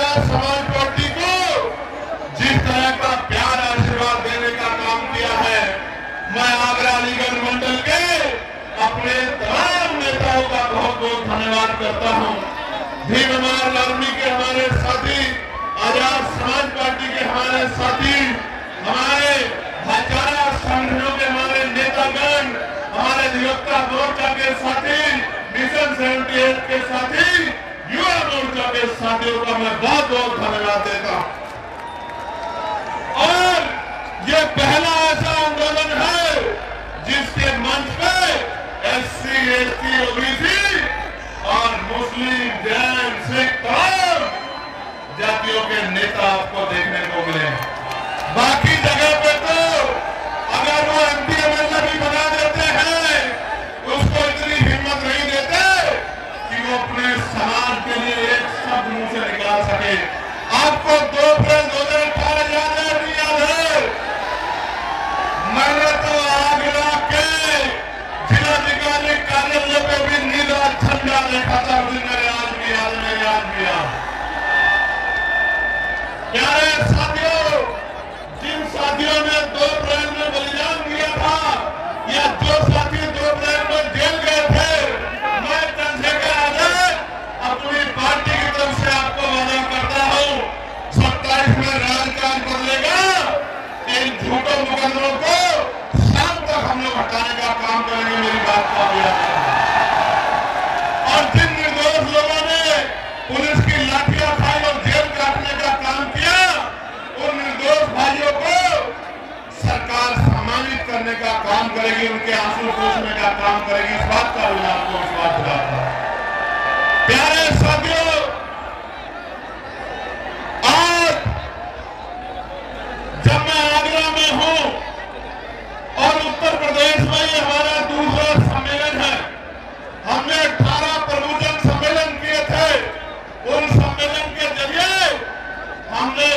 Azad Samaj party को जिस तरह का प्यार आशीर्वाद देने का काम किया है, मैं आगरा अलीगढ़ मंडल के अपने तमाम नेताओं का बहुत बहुत धन्यवाद करता हूं। भीममार आर्मी के हमारे साथी, आजाद समाज पार्टी के हमारे साथी, हमारे भाईचारा संगठनों के हमारे नेतागण, हमारे अधिवक्ता मोर्चा के साथी, मिशन 78 के साथी, युवा मोर्चा के साथियों का मैं बहुत बहुत धन्यवाद देता हूं। और ये पहला ऐसा आंदोलन है जिसके मंच पे SC, ST, OBC और मुस्लिम, जैन, सिख तमाम जातियों के नेता आपको देखने को मिले। बाकी जगह पे तो अगर वो MP MLA भी बना देते हैं, उसको इतनी हिम्मत नहीं देते कि वो अपने समाज के लिए एक शब्द मुंह से निकाल सके। आपको 2 अप्रैल 2018 याद है नहीं याद है? मैंने तो आगरा के जिलाधिकारी कार्यालय पे भी नीला झंडा देखा था, मेरे आज भी याद में याद किया। प्यारे साथियों, जिन साथियों ने 2 अप्रैल में बलिदान दिया था या जो साथी 2 अप्रैल में जेल गए थे, मैं चंद्रशेखर आजाद अपनी पार्टी की तरफ से आपको वादा करता हूं, 27 में राजकाज बदलेगा। इन झूठों मुकदमों को शाम तक हम लोग हटाने का काम करेंगे। मेरी बात को याद रखना। और जिन निर्दोष लोगों ने पुलिस की लाठियां खाई और जेल काटने का काम किया, उन निर्दोष भाइयों को सरकार सम्मानित करने का काम करेगी, उनके आंसू पोंछने का काम करेगी। इस बात का मैं आपको विश्वास दिलाता हूं। प्यारे साथियों, आज जब मैं आगरा में हूं और उत्तर प्रदेश में ये हमारा दूसरा सम्मेलन है, हमने 18 प्रबुजन सम्मेलन किए थे। उन सम्मेलन के जरिए हमने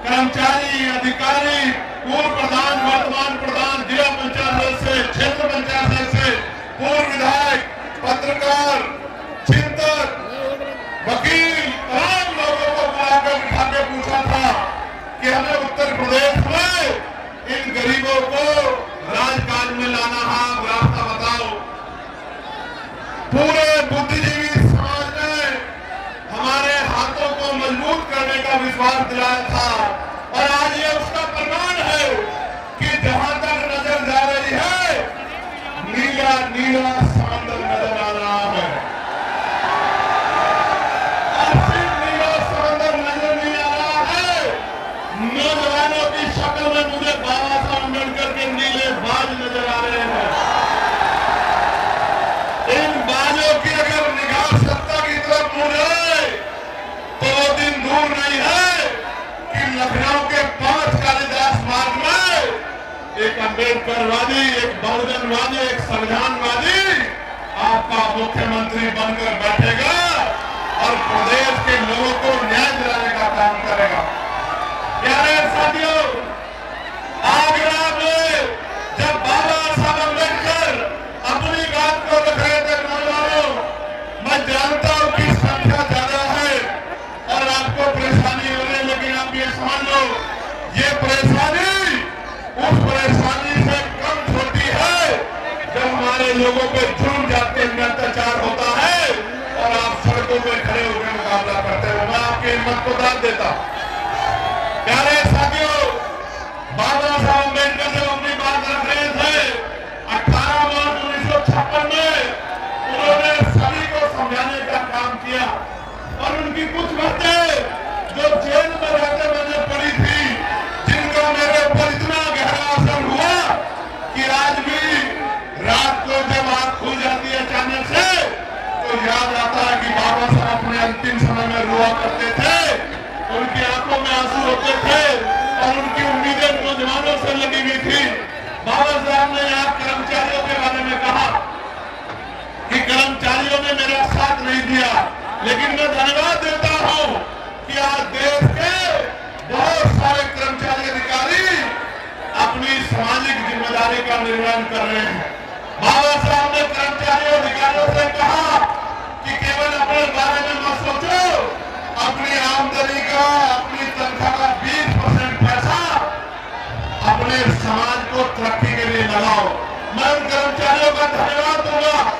कर्मचारी, अधिकारी, पूर्व प्रधान, वर्तमान प्रधान, जिला पंचायत से, क्षेत्र पंचायत से, पूर्व विधायक, पत्रकार, चिंतक, वकील, तमाम लोगों को बुलाकर बिठा के पूछा था कि हमें उत्तर प्रदेश में इन गरीबों को राजकाज में लाना है, रास्ता बताओ। पूरे बुद्धिजीवी समाज ने हमारे हाथों को मजबूत करने का विश्वास दिलाया था और आज ये उसका प्रमाण है कि जहां तक नजर जा रही है, नीला नीला समंदर नजर आ रहा है। और सिर्फ नीला समंदर नजर नहीं आ रहा है, नौजवानों की शक्ल में मुझे बाबा साहब अम्बेडकर के नीले बाज नजर आ रहे हैं। इन बाजों की अगर निगाह सत्ता की तरफ मुड़े तो वो दिन दूर नहीं है कि लखनऊ के 5 कालिदास मार्ग में एक अम्बेडकरवादी, एक बहुजनवादी, एक संविधानवादी आपका मुख्यमंत्री बनकर बैठेगा और प्रदेश के लोगों को न्याय दिलाने का काम करेगा। प्यारे साथियों, आगरा में जब बाबा साहब अम्बेडकर अपनी बात को रख रहे थे, नौजवानों, मैं जानता हूं कि संख्या ज्यादा है और आपको परेशानी हो रही है, लेकिन आप ये समझ लो, ये परेशानी उस परेशानी से कम छोटी है जब हमारे लोगों पे जुर्म जाते हैं, अत्याचार होता है और आप सड़कों पर खड़े होकर मुकाबला करते हो। मैं आपकी हिम्मत को दाद देता हूं। प्यारे साथियों, बाबा साहब अम्बेडकर जब अपनी बात रख रहे थे 18 मार्च 1956 में, उन्होंने सभी को समझाने का काम किया और उनकी कुछ बातें जो जेल में रहते मैंने पढ़ी थी, जिनका मेरे ऊपर इतना गहरा असर हुआ कि आज भी रात को जब आंख खुल जाती है अचानक से तो याद आता है कि बाबा साहब अपने अंतिम समय में रोआ करते थे, उनकी आंखों में आंसू होते थे और उनकी उम्मीदें नौजवानों से लगी हुई थी। बाबा साहब ने यहाँ कर्मचारियों के बारे में कहा कि कर्मचारियों ने मेरा साथ नहीं दिया, लेकिन मैं धन्यवाद देता हूं कि आज देश के बहुत सारे कर्मचारी अधिकारी अपनी सामाजिक जिम्मेदारी का निर्वहन कर रहे हैं। बाबा साहब ने कर्मचारियों अधिकारियों से कहा कि केवल अपने बारे में मत सोचो, अपनी मैं धन्यवाद दूंगा